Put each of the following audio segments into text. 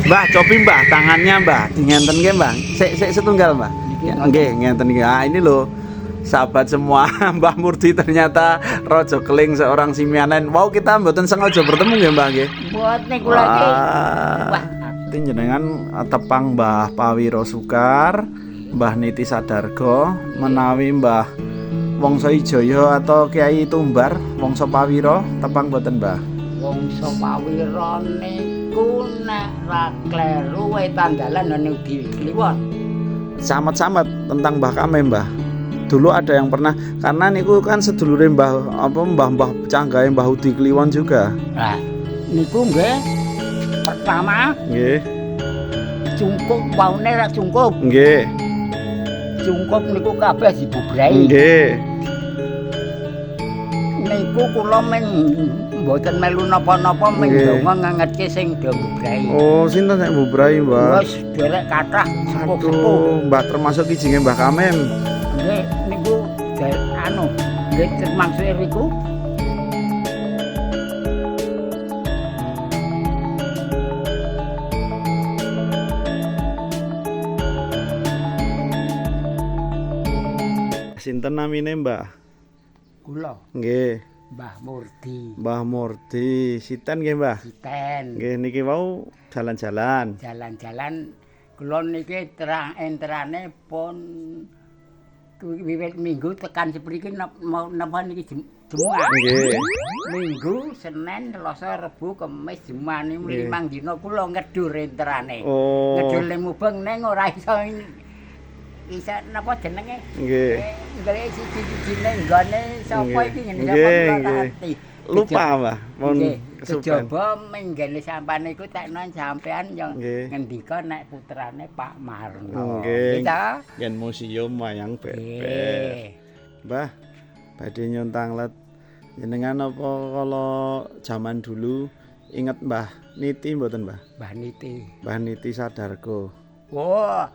Mbah, cobi Mbah, tangannya Mbah, ngenten nggih Mbah. Sik setunggal Mbah. Nggih, ngenten nggih. Ah ini loh. Sahabat semua, Mbah Murdi ternyata Rojo Keling seorang simianen. Wow, kita mboten sengaja bertemu nggih Mbah nggih. Mboten kula iki. Wah, Jenengan tepang Mbah Pawiro Sukar, Mbah Niti Sadargo, menawi Mbah Wongso Ijaya atau Kiai Tumbar, Wongso Pawiro, tepang boten Mbah? Wongso Pawiro niku nek ra kleru wetan dalan ning Kliwon. Samet-samet tentang Mbah Kamem Mbah. Dulu ada yang pernah, karena niku kan sedulure Mbah Mbah Canggahe Mbah Udi Kliwon juga. Lah, niku nggih pertama Nggih. cungkup waune ra cungkup. Nggih. Cungkup niku kabeh dibubrai. Nggih. Niku kula men mboten melu napa-napa men Nggih. donga ngangetke sing do mbubrai. Oh, sinten nek mbubrai Mbah? Wis derek kathah sepuh-sepuh. Aduh, Mbah termasuk kijinge Mbah Kamem. Nggih niku anu nggih termasuk riku. Sinten namine Mbah? Kula Nggih. Mbah Murdi. Mbah Murdi, sinten nggih Mbah? Ten Nggih niki wau jalan-jalan. jalan-jalan kula niki enterane pun wiwit minggu tekan sepriki napa niki Jumat. Nggih. Minggu, Senin, Selasa, Rebu, Kamis, Jumat niku Nggih. 5 dina kula ngedur enterane. Oh. Ngedur le mubeng ning ora iso napa jenenge? Nggih. Nggih siji-sijine nggone sapa Nggih. iki ngene Nggih, sapa nggih. ati. Lupa Mbah, mun Nggih, kesupen. kejaba menggene sampean iku tekno sampean yo Nggih. ngendika nek putrane Pak Marno. Nggih. Gitu. Yen museum wayang beber. Nggih. Mbah, badhe nyun tanglet. Jenengan apa kala zaman dulu inget Mbah Niti mboten Mbah? Mbah Niti. Mbah Niti Sadargo. Wah,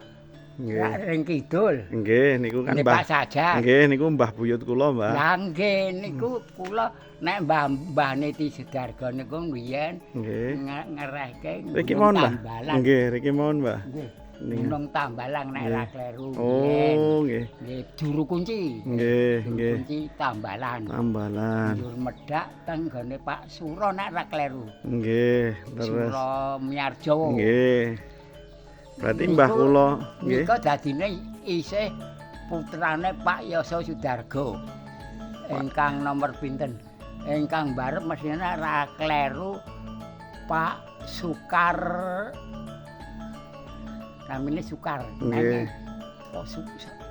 Nggih. rak ring kidul. Nggih, niku kan Ini Mbah. Pak Sajak. Nggih, niku Mbah buyut kula, Mbah. Lah nggih niku kula nek Mbah Niti Sedarga niku mbiyen Nggih. ngerehke Riki Gunung mohon, Mbah. Tambalang. Nggih, riki mohon, Mbah. Nggih. Nggih. Gunung Tambalang nek Nggih. ra kleru. mbiyen. Oh, nggih. Nggih, juru kunci. Nggih, Juru nggih. kunci Tambalan. Tambalan. Njur medhak teng gone Pak Suro nek ra kleru. Nggih, terus. Suro Miarjo. Nggih. Berarti Mbah kula nggih. Nika dadine isih putrane Pak Yoso Sudargo. Ingkang nomor pinten? Ingkang barep mesine ra kleru Pak Sukar. Namine Sukar. Nggih. Oh,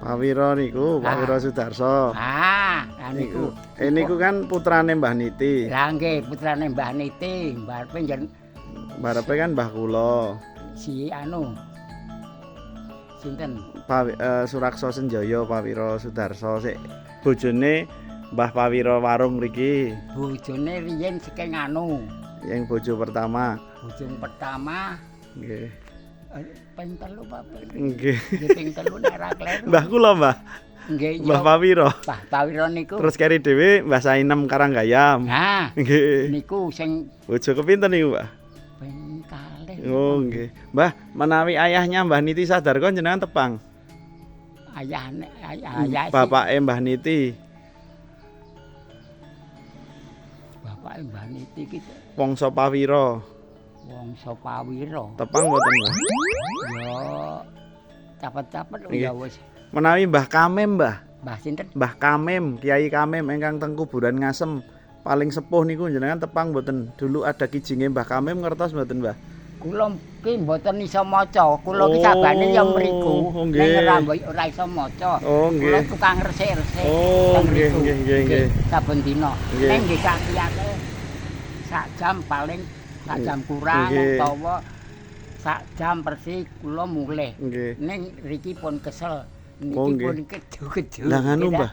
Pawiro niku, Pawiro Sudarso. Ah, niku. Niku kan putrane Mbah Niti. Lah nggih putrane Mbah Niti, barepe njen Barepe kan Mbah kula. si anu. Sinten? Surakso Senjaya Pawiro Sudarso sik bojone Mbah Pawiro Warung mriki. Bojone riyen saking anu. Yang bojo pertama. Bojo pertama Nggih. ping 3 apa? Nggih. Nggih ping 3 nek ra kleru. Mbah kula, Mbah. Nggih Mbah Pawiro. Mbah Pawiro niku. Terus keri dhewe Mbah Sainem Karanggayam. Nah, Nggih. niku sing Bojo kepinten niku, Mbah? ping kalih. Oh, nggih. Mbah, menawi ayahnya Mbah Niti Sadargo jenengan tepang. Ayahne ayah Bapake Mbah Niti, bapake Mbah Niti iki Wongso Pawiro. Wongso Pawiro. Tepang mboten, Mbah? Yo cepet-cepet Nggih. ya wis. Menawi Mbah Kamem, Mbah. Mbah sinten? Mbah Kamem, Kiai Kamem ingkang teng kuburan Ngasem. Paling sepuh niku jenengan tepang mboten? Dulu ada kijinge Mbah Kamem ngertos mboten, Mbah? Kula ki mboten iso maca. Kula ki Oh, sabane ya mriku. nggih. Ning ora iso maca. Oh, Kula nggih. tukang resik-resik. Oh, teng nggih, mriku. nggih. Saben dina. Nggih. Ning nggih sakiyane sak jam paling sak jam kurang Nggih. utawa sak jam persis kula mulih. Nggih. Ning riki pun kesel. Niki Oh, nggih. pun keju-keju. Lah nganu, Mbah.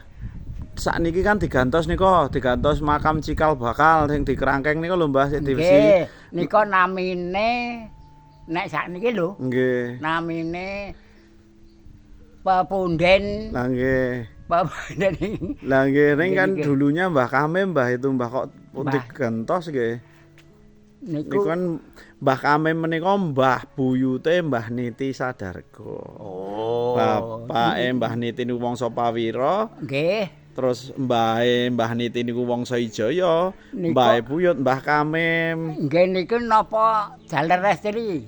Sakniki kan digantos digantos makam cikal bakal sing dikerangkeng niku lho, Mbah, sing diwesi. Nggih, nika namine nek sakniki lho, Nggih. namine Pepunden. Lah nggih. Pepunden. Lah nggih ning kan Nggih. dulunya Mbah Kamem, Mbah itu Mbah kok Mbah. digantos nggih. Niku kan Mbah Kamim menika mbah buyute Mbah Niti Sadarga. Oh. Bapake Mbah Niti niku wangsa Pawira, Nggih. terus mbahe Mbah Niti niku wangsa Ijaya, Nika- mbahe buyut Mbah Kamim. Nggih niku napa jaler estri?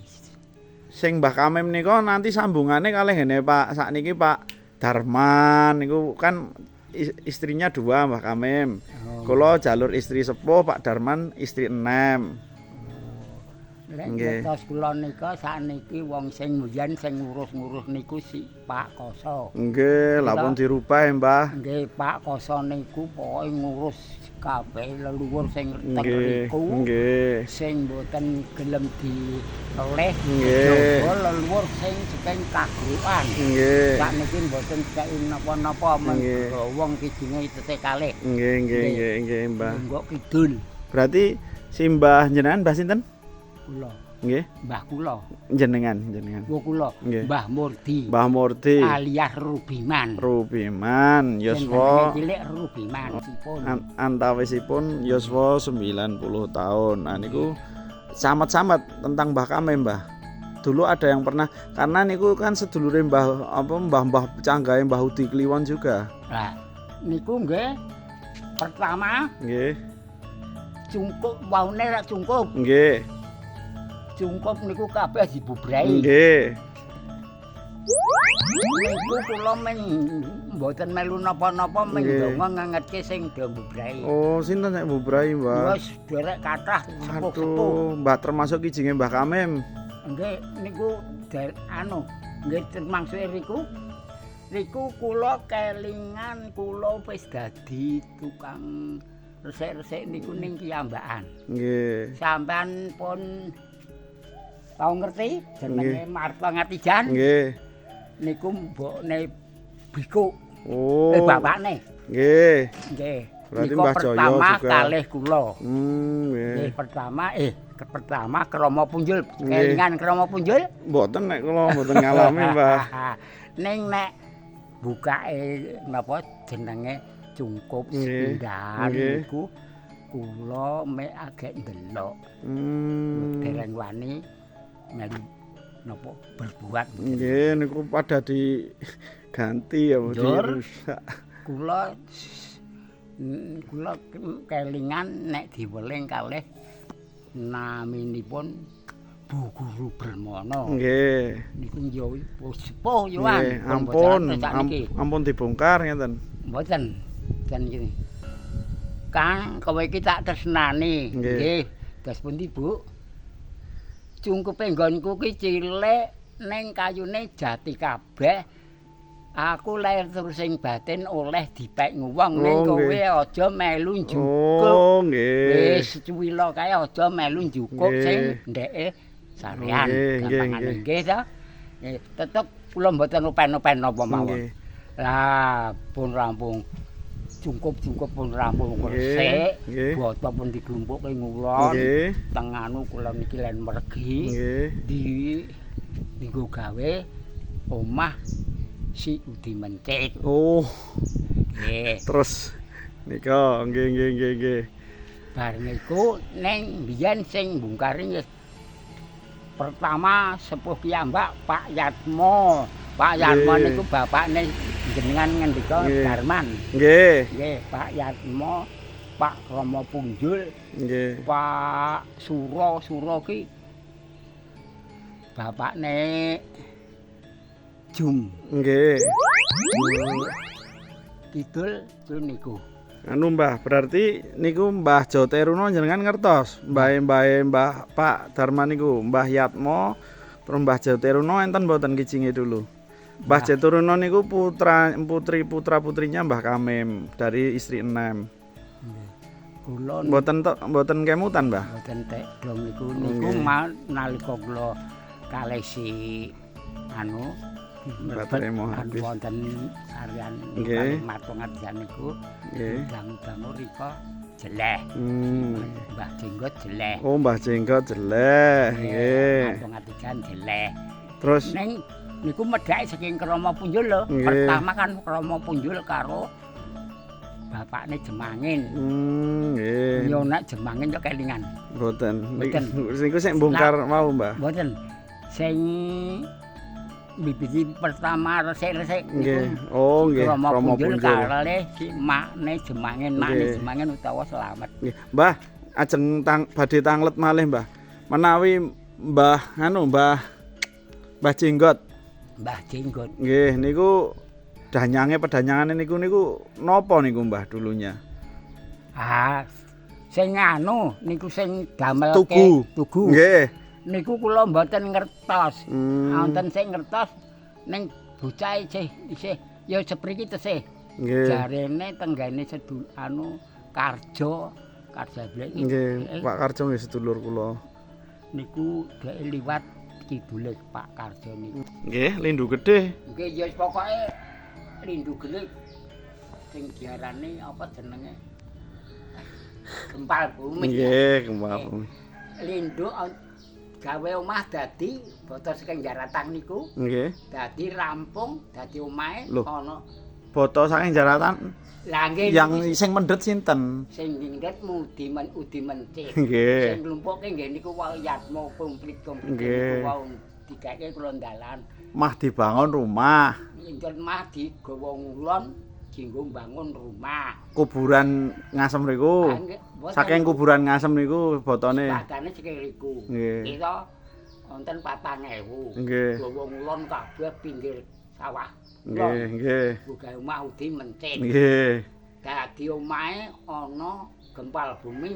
Sing Mbah Kamim nika nanti sambungane kalih ngene Pak sakniki Pak Darman niku kan istrinya 2 Mbah Kamim. Oh. Kula jalur istri sepuh, Pak Darman istri 6. Lek Nggih. ngertos kula nika sakniki wong sing mbiyen sing ngurus-ngurus niku si Pak Koso. Nggih, lha pun dirubah Mbah. Nggih, Pak Koso niku pokoke ngurus kabeh leluhur sing teng Nggih, riku. nggih. Sing boten gelem dileleh Nggih. jaba leluhur sing saking kagrukan. Nggih. Sakniki boten kei napa-napa Nggih. wong kijine teteh kalih. Nggih, nggih, Mbah. Nggok kidul Berarti si Mbah jenengan Mbah sinten? kula, Nggih, Mbah kula, jenengan. kula Nggih. Mbah Murdi. Mbah Murti, alias Rubiman. Rubiman, Jenenge yuswa cilik Rubiman sipun. antawisipun yuswa 90 tahun. Nah niku samet-samet tentang Mbah Kamim, Mbah. Dulu ada yang pernah karena niku kan sedulure Mbah canggahe Mbah Udi Kliwon juga. Lah niku nggih pertama Nggih. cungkup waune rak cungkup. Nggih. Cungkup niku kabeh dibubrai. Nggih. Niku kula men mboten melu napa-napa men Nggih. ndonga ngangetke sing do mbubrai. Oh, sinten nek mbubrai, Mbah? Wis derek kathah sepuh-sepuh. Aduh, Mbah termasuk kijinge Mbah Kamim. Nggih niku nggih termasuk riku. Riku kula kelingan kula wis dadi tukang resik-resik niku ning kiyambakan. Nggih. Sampean pun tau ngerti jenenge Marta Ngatijan? Nggih. Niku mbokne Biku. Oh. Bapakne. Nggih. Nggih. Berarti Niku Mbah Jaya pertama juga. kalih kula. Nggih. Nggih pertama Krama Punjul. Nggih. Kelingan Krama Punjul? Mboten nek kula mboten ngalami, Mbah. Ning nek bukake napa jenenge cungkup Nggih. sepindhan Nggih. niku kula mek agek ndelok. Hmm. Dereng wani melu napa berbuat. Nggih, niku pada diganti ya, Bu, Njur. dirusak. Kula kelingan nek diweling kalih naminipun Bu Guru Brahmana. Nggih. Niku yo sepuh yo an. Nggih, ampun dibongkar ngeten. Mboten. Jan iki. Kang, kowe iki tak tresnani. Nggih. Nggih. Das pundi, Bu? Cungkupe nggonku ki cilik ning kayune jati kabeh. Aku lahir terus sing batin oleh dipek nguwong ning Oh, kowe nggih. aja melu njukuk. Oh, nggih. Wis cuwila kae aja melu njukuk Nggih. sing ndeke sampeyan. Nggih, nggih, Gampangane nggih. nggih ta. Nggih, tetep kula mboten upen-upen napa mawon. Nggih. Lah pun rampung. Cungkup-cungkup pun rampung Nggih, resik. nggih. Boto pun diglumpukke ngulon. Nggih. Tenganu kula niki len mergi. Nggih. Dienggo gawe omah si Udi Mencit. Oh, Nggih. terus nika nggih. Bar niku ning biyen sing mbungkari pertama sepuh piyambak Pak Yatmo. Pak Yatmo Nggih. niku bapakne jenengan ngendika Nggih. Darman. Nggih. Nggih, Pak Yatmo, Pak Rama Punjul, Nggih. Pak Suro ki bapakne Jum. Nggih. Kidul niku. Anu Mbah, berarti niku Mbah Joteruno jenengan ngertos. Mbah Pak Darman niku, Mbah Yatmo, terus Mbah Joteruno enten mboten kijinge dulu. Mbah Joteruno niku putra-putrinya Mbah Kamim dari istri 6. Kula Mboten kemutan, Mbah. mboten tek dong niku Nggih. nalika kula kalih si anu Bateraimu habis. wonten sarian Nggih. Martongarjan niku Nggih. dang-dang rika jeleh. Mbah Jenggot jeleh. Oh, Mbah Jenggot jeleh. Nggih. Martongarjan jeleh. Terus Ning niku medhake saking Krama Punjul lho. Nggih. Pertama kan Krama Punjul karo bapakne Jemangin. Nggih. Yo nek Jemangin yo kelingan. Mboten. Mboten. Niku sik bongkar mau, Mbah. Mboten. Sing bibit pertama resik-resik Nggih. Oh, nggih. Romo Punjul Punjul. kalih si makne Jemangin, makne Jemangin utawa Slamet. Nggih. Mbah, ajeng badhe tanglet malih, Mbah. Menawi Mbah Mbah Jenggot. Mbah Jenggot. Nggih, niku pedanyangane niku napa niku Mbah dulunya? Ah, sing anu niku sing damelke tugu. Nggih. Niku kula mboten ngertos. Hmm. Wonten sing ngertos ning bocah isih ya sepriki tesih. Nggih. Jarene tenggane Karjo blek. Nggih, Pak Karjo nggih sedulur kula. Niku dhek liwat kidule Pak Karjo niku. Nggih, Lindu Gedhe. Nggih ya pokoke Lindu Gedhe sing diarani apa jenenge? Gempal bumi. Nggih, Kembal Bumi. Lindu gawe omah dadi boto saking Jaratang niku. Nggih. Dadi rampung, dadi omahe Loh. ana. Boto saking Jaratan. Lah nggih Yang sing mendhet sinten? sing ngindet Udi Mencit. Nggih. Sing lumpuhke nggih niku wau Yatmo komplit Nggih. niku wau dikake kula dalan. Mah dibangun rumah. Injen mah digawa ngulon dienggo mbangun rumah. Kuburan Ngasem riku. Saking kuburan Ngasem niku botone. Badane sikil riku. Nggih. Kita wonten 4.000. Nggih. Gawa ngulon kabeh pinggir sawah. Nggih, nggih. Buka omah Udi Mencit. Nggih. Dadi omahe ana Gempal Bumi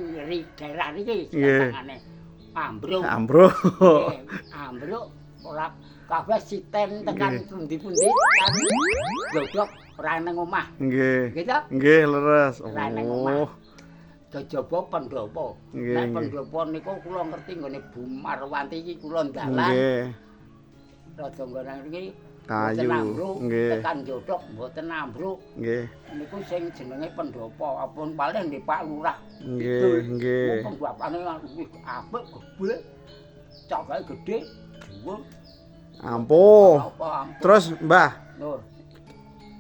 daerah iki Nggih. tangane ambruk. Ambruk. Nggih, ambruk ora kabeh siten tekan pundi-pundi kan glodok ora nang omah. Nggih. Gitu? Nggih, leres. Ora nang Oh. omah. Kejaba pendopo. Nggih, Nek nggih. pendopo niku kula ngerti nggone Bu Marwanti iki kula dalan. Nggih. Rada nggonang iki Kayu. mboten ambruk, Nggih. tekan jodhok mboten ambruk. Nggih. Niku sing jenenge pendopo, apun paling di Pak Lurah. Nggih, nggih. Wong bapakne wis apik gedhe. Cokake gedhe, dhuwur. Ampuh. Apa ampun. Terus Mbah, Nur.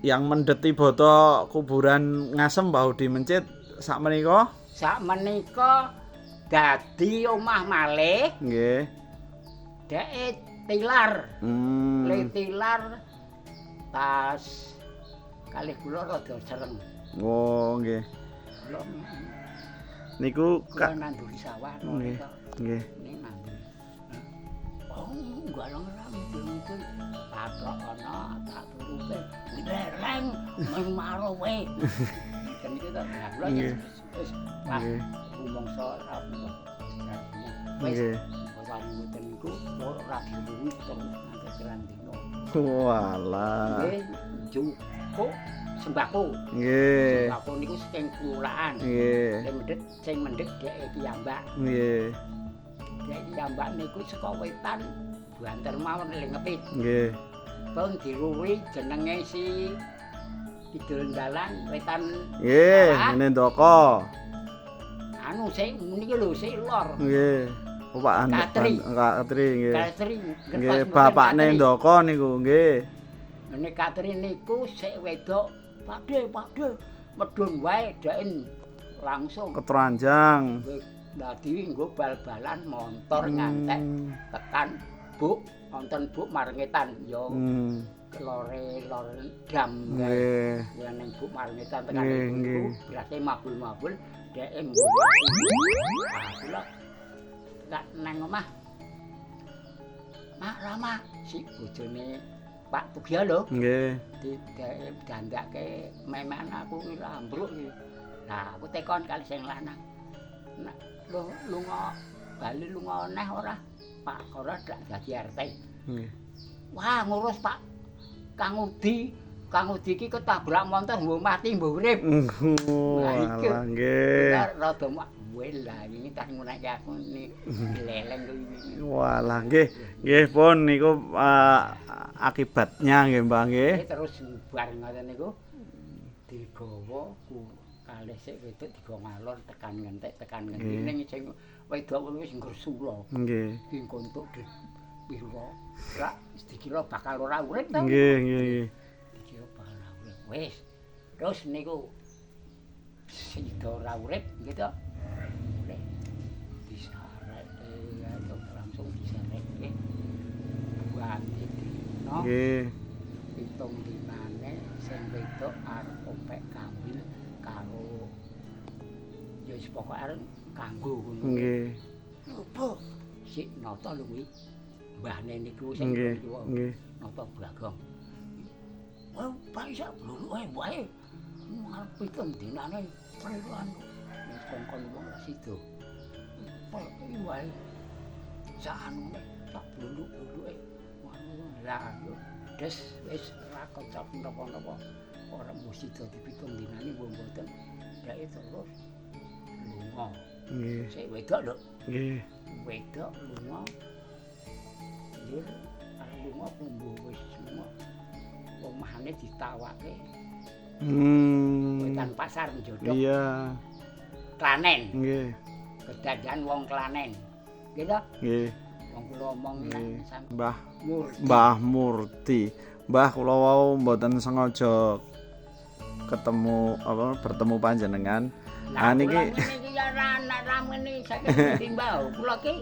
yang mendeti boto kuburan Ngasem Mbah Udi Mencit sakmenika? Sakmenika dadi omah malih, Nggih. dheke tilar. Le tilar tas kalih kula rada sereng. Oh, nggih. Kula Niku kula nanduri sawah Nggih. kok. Nggih. Ning nanduri. Oh, galong ra mungkin patok ana tak turupe. Lereng mung maro wae. Kan iki ta kula Nggih. wis lah Nggih. rumangsa apa. Wis Nggih. Wani mboten niku ora diluwi terus nganti pirang dina. Walah. Nggih, njupuk sembako. Nggih. Sembako niku saking kelurahan. Nggih. Sing mendhet dhek piyambak. Nggih. Dhek piyambak niku saka wetan banter mawon eling ngepit. Nggih. Pun diruwi jenenge si Kidul Dalan wetan. Nggih, Ah. ngene ndoko. Anu sik niki lho sik lor. Nggih. Pak Katri. Katri nggih. Katri. Nggih, bapakne ndoko niku nggih. Nek Katri niku sik wedok, Pakde, medun wae dhek langsung. Keteranjang. Dadi nggo bal-balan montor ngantek tekan buk, wonten buk marengetan ya lore dam Nggih. ya ning buk marengetan tekan Nggih, niku nggih. berarti mabul-mabul dhek nggo. Ah, kula gak nang omah. Mak Rama si bojone Pak Tugya lho. Nggih. Dandake memen aku iki ambruk iki. Nah, aku tekon kali sing lanang. Nah, lunga bali lunga neh ora? Pak ora dak dadi RT. Nggih. Wah, ngurus Pak Kang Udi. Kang Udi iki ketabrak montor mbuh mati mbuh urip. Walah nggih. Rada lah ini tak ngunake aku ini leleng kok iki. Walah nggih. Nggih pun niku akibatnya nggih Mbah nggih. Terus bar ngoten niku digawa kalih sik wedok digawa ngalor tekan ngentek ning sing wedok wis ngresula. Nggih. Ki kontuk pira. Ra dikira bakal ora urip to. Nggih, nggih. Dikira bakal ora urip. Wis. Terus niku sida ora urip gitu. Boleh disarek langsung disarek buat dino. Nggih. Pitung dinane sing wedok arep opek kawin karo ya wis pokoke arep kanggo ngono. Nggih. Apa? Sik nata lho kuwi. Mbahne niku sing Nggih. tuwa. Nggih. Nata Bragong. Wah, Pak sak blulu wae. Arep pitung dinane prewan. Wis kongkon wong sida. Pak iki wae. Sakane sak blulu-bluluke. Lah des wis ora kocok napa-napa. Ora mesti dadi pitung dinane mboten. Dhek terus lunga. Nggih. Sik wedok lho. Nggih. Wedok lunga. Nggih, arep lunga pembuh wis lunga. Omahane ditawake. Wetan pasar Njodok. Iya. Klanen. Nggih. Kedadean wong Klanen. Gitu? Nggih. Wong kula omong Nggih. nang Mbah Murti. Mbah Murti. Mbah kula wau mboten sengaja ketemu bertemu panjenengan. Lah niki niki ya anak ramene saking timbau. Kula ki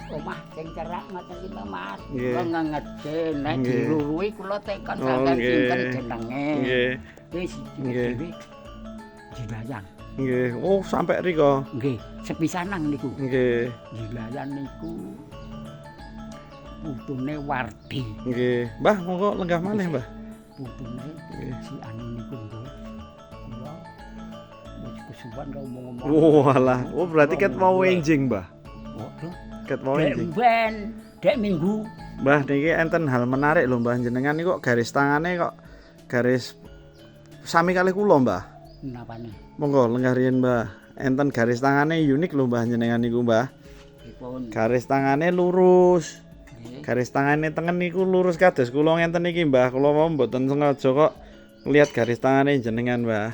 omah sing cerak ngoten iki Mas. Nggih. Kula ngengedhe nek Nggih. dirurui kula tekan Oh, sampeyan nggih. sinten jenenge. Nggih. Wis Nggih. dhewe Jilayan. Nggih. Oh, sampai riko. Nggih, sepisanan niku. Nggih. Jilayan niku putune Wardi. Nggih. Mbah, monggo lenggah maneh, Mbah. Putune Nggih. si anu niku nggih. Kula wis kesuwen karo ngomong-ngomong. Oh, alah. Oh, berarti ket mau enjing, Mbah. Waduh. Ket mau enjing. Ben, dek minggu. Mbah, niki enten hal menarik lho, Mbah. Jenengan niku kok garis tangane kok garis sami kalih kula, Mbah. Napane? Monggo lenggah riyen, Mbah. Enten garis tangane unik lho, Mbah, jenengan niku, Mbah. Dipun. Garis tangane lurus. Nggih. Garis tangane tengen niku lurus kados kula ngenten iki, Mbah. Kula mau mboten sengaja kok lihat garis tangane jenengan, Mbah.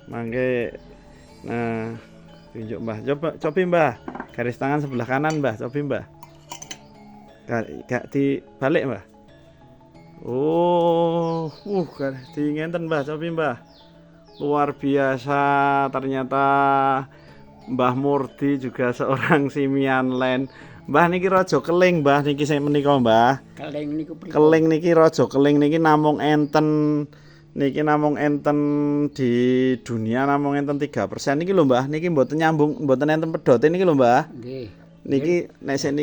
Mangke nah, tunjuk, Mbah. Cobi, Mbah. Garis tangan sebelah kanan, Mbah. Cobi, Mbah. Gak dibalik, Mbah. Oh, di ngenten, Mbah. Cobi, Mbah. Luar biasa, ternyata Mbah Murti juga seorang simian land. Mbah niki raja keling, Mbah niki sing menika, Mbah. Keling niku pripun? Keling niki raja keling niki namung enten di dunia namung enten 3% niki lho, Mbah. Niki mboten nyambung, mboten enten pedote niki lho, Mbah. Nggih. Niki nek sik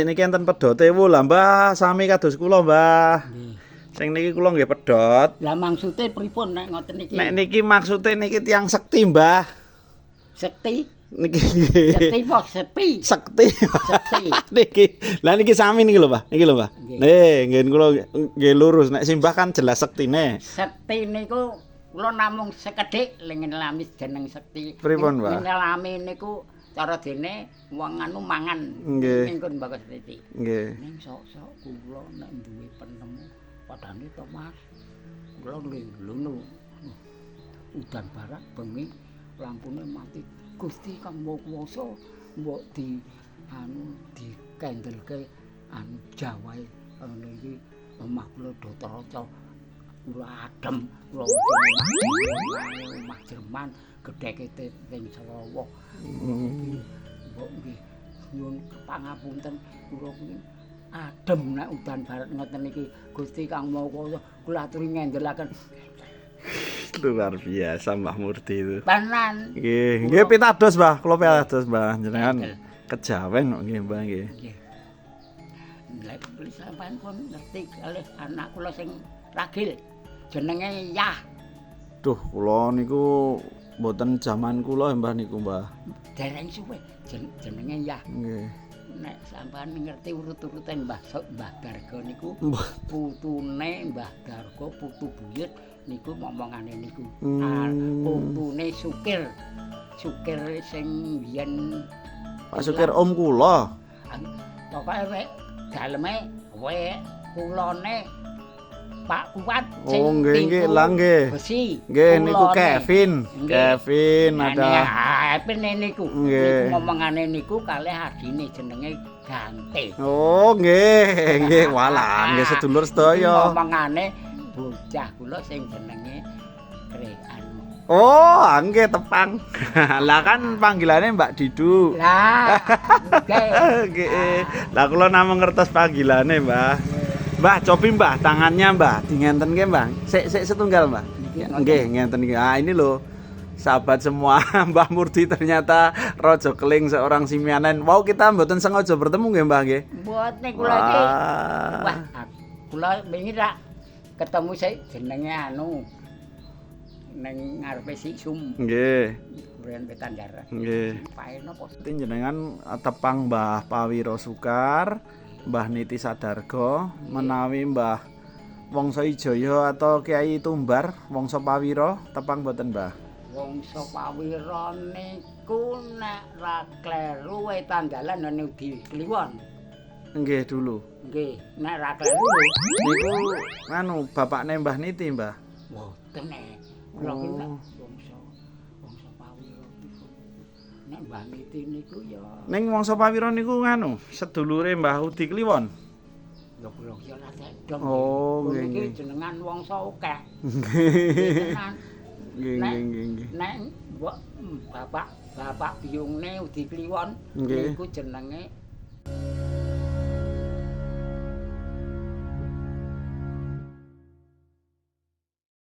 niki enten pedote lah, Mbah, sami kados kula, Mbah. Nggih. Sing niki kula nggih pedhot. Lah maksude pripun nek ngoten niki? Nek niki maksude niki tiyang sekti, Mbah. Sekti? Niki Sekti kok sepi. sekti. Sekti. Niki. Lah niki sami niki lho, Mbah. Niki lho, Mbah. Nggih. Nggih kula nggih lurus. Nek simbah kan jelas sektine. Sekti niku kula namung sekedhik lengen lamis jeneng sekti. Pripun, Mbah? Ngelami niku cara dene wong anu mangan. Nggih. Ningkun bagus titik. Nggih. Ning sok-sok kula nek duwe penemu padane to Mas. Kula nglunu. Udan barak bengi lampune mati. Gusti Kang Maha Kuwasa mbok di anu dikendelke anu Jawae ngene iki omah kula do teraca kula adem kula omah Jerman gedheke teng Sarawak. Mbok nggih nyuwun pangapunten kula kuwi adem nek udan barat ngoten iki Gusti Kang Maha Kuwasa kula aturi ngendelaken Luar biasa Mbah Murti itu. tenan. Nggih pitados, Mbah. Kula pitados, Mbah. Jenengan kejawen kok nggih, Mbah nggih. Nggih. Lek sampean pun ngerti kalih anak kula sing ragil jenenge Yah. Duh, kula niku mboten jaman kula Mbah niku, Mbah. Dereng suwe jenenge Yah. Nggih. Nek sampean ngerti urut-urutan Mbah Darga niku Mbah. putune Mbah Darga putu buyut niku momongane niku. Putune Sukir. Sukir sing biyen Pak Sukir om kula. Pokoke wek daleme wek kulone Pak Kuat Oh, nggih, lah nggih. besi. Nggih niku Kulone. Kevin. Nggih. Kevin Nah, ada. Kevin niku. Nggih. Niku ngomongane niku kalih adine jenenge Gante. Oh, nggih, nggih. Walah, nggih sedulur sedaya. Ngomongane bocah kula sing jenenge Krean. Oh, nggih tepang. Lah kan panggilannya Mbak Didu. Lah, nggih. Nggih. Lah kula namung ngertos panggilannya, Mbah. Mbah, cobi Mbah, tangannya Mbah, dingentenke Mbah. Sik setunggal Mbah. Nggih, ngenten iki. Ah, ini loh. Sahabat semua, Mbah Murdi ternyata Raja Keling seorang Simianen. Wow, kita mboten sengaja bertemu nggih, Mbah nggih. Mboten kula iki. Wah, kula wingi rak ketemu sik jenenge anu ning ngarepe Siksum. Nggih. Kuren Wetan Jarak. Nggih. Pae napa? Jenengan tepang Mbah Pawiro Sukar, Mbah Niti Sadarga, menawi Mbah Wangsa Ijaya atau Kyai Tumbar, Wangsa Pawiro, tepang boten Mbah? Wangsa Pawiro niku nek ra kleru Wetan Dalan nang Udi Kliwon. Nggih dulu. Nggih, nek ra kleru lho. Niku anu bapakne Mbah Niti, Mbah. Mboten nek. Kula ki nek wangsa Pawiro niku. Nek Mbah Niti niku ya Ning Wangsa Pawiro niku nganu, sedulure Mbah Udi Kliwon. ya kula ya ora sedong. Oh, Kula nggih. iki jenengan wangsa akeh. Nggih. Tenan. Nggih, Nek nggih, nggih. nek bapak biyungne Udi Kliwon Nggih. niku jenenge